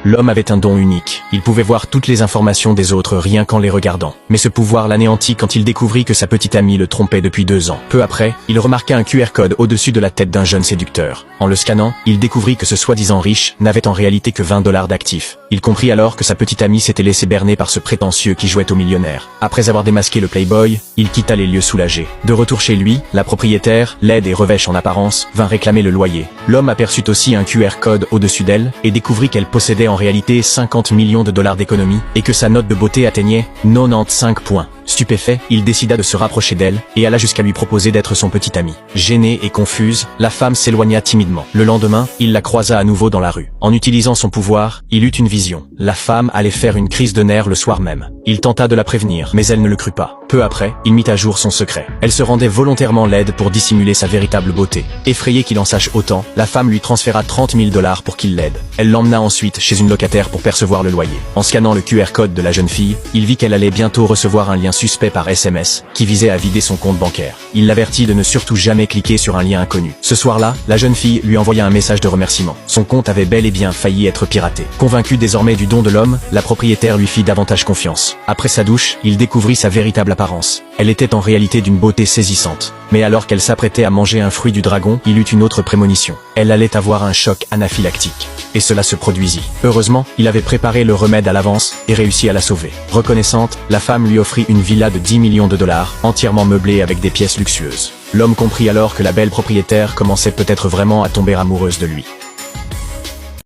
L'homme avait un don unique. Il pouvait voir toutes les informations des autres rien qu'en les regardant. Mais ce pouvoir l'anéantit quand il découvrit que sa petite amie le trompait depuis 2 ans. Peu après, il remarqua un QR code au-dessus de la tête d'un jeune séducteur. En le scannant, il découvrit que ce soi-disant riche n'avait en réalité que 20 $ d'actifs. Il comprit alors que sa petite amie s'était laissée berner par ce prétentieux qui jouait au millionnaire. Après avoir démasqué le playboy, il quitta les lieux soulagé. De retour chez lui, la propriétaire, laide et revêche en apparence, vint réclamer le loyer. L'homme aperçut aussi un QR code au-dessus d'elle et découvrit qu'elle possédait en réalité 50 millions de dollars d'économie et que sa note de beauté atteignait 95 points. Stupéfait, il décida de se rapprocher d'elle et alla jusqu'à lui proposer d'être son petit ami. Gênée et confuse, la femme s'éloigna timidement. Le lendemain, il la croisa à nouveau dans la rue. En utilisant son pouvoir, il eut une vision. La femme allait faire une crise de nerfs le soir même. Il tenta de la prévenir, mais elle ne le crut pas. Peu après, il mit à jour son secret. Elle se rendait volontairement laide pour dissimuler sa véritable beauté. Effrayée qu'il en sache autant, la femme lui transféra 30 000 $ pour qu'il l'aide. Elle l'emmena ensuite chez une locataire pour percevoir le loyer. En scannant le QR code de la jeune fille, il vit qu'elle allait bientôt recevoir un lien suspect par SMS, qui visait à vider son compte bancaire. Il l'avertit de ne surtout jamais cliquer sur un lien inconnu. Ce soir-là, la jeune fille lui envoya un message de remerciement. Son compte avait bel et bien failli être piraté. Convaincue désormais du don de l'homme, la propriétaire lui fit davantage confiance. Après sa douche, il découvrit sa véritable apparence. Elle était en réalité d'une beauté saisissante. Mais alors qu'elle s'apprêtait à manger un fruit du dragon, il eut une autre prémonition. Elle allait avoir un choc anaphylactique. Et cela se produisit. Heureusement, il avait préparé le remède à l'avance et réussi à la sauver. Reconnaissante, la femme lui offrit une villa de 10 millions de $, entièrement meublée avec des pièces luxueuses. L'homme comprit alors que la belle propriétaire commençait peut-être vraiment à tomber amoureuse de lui.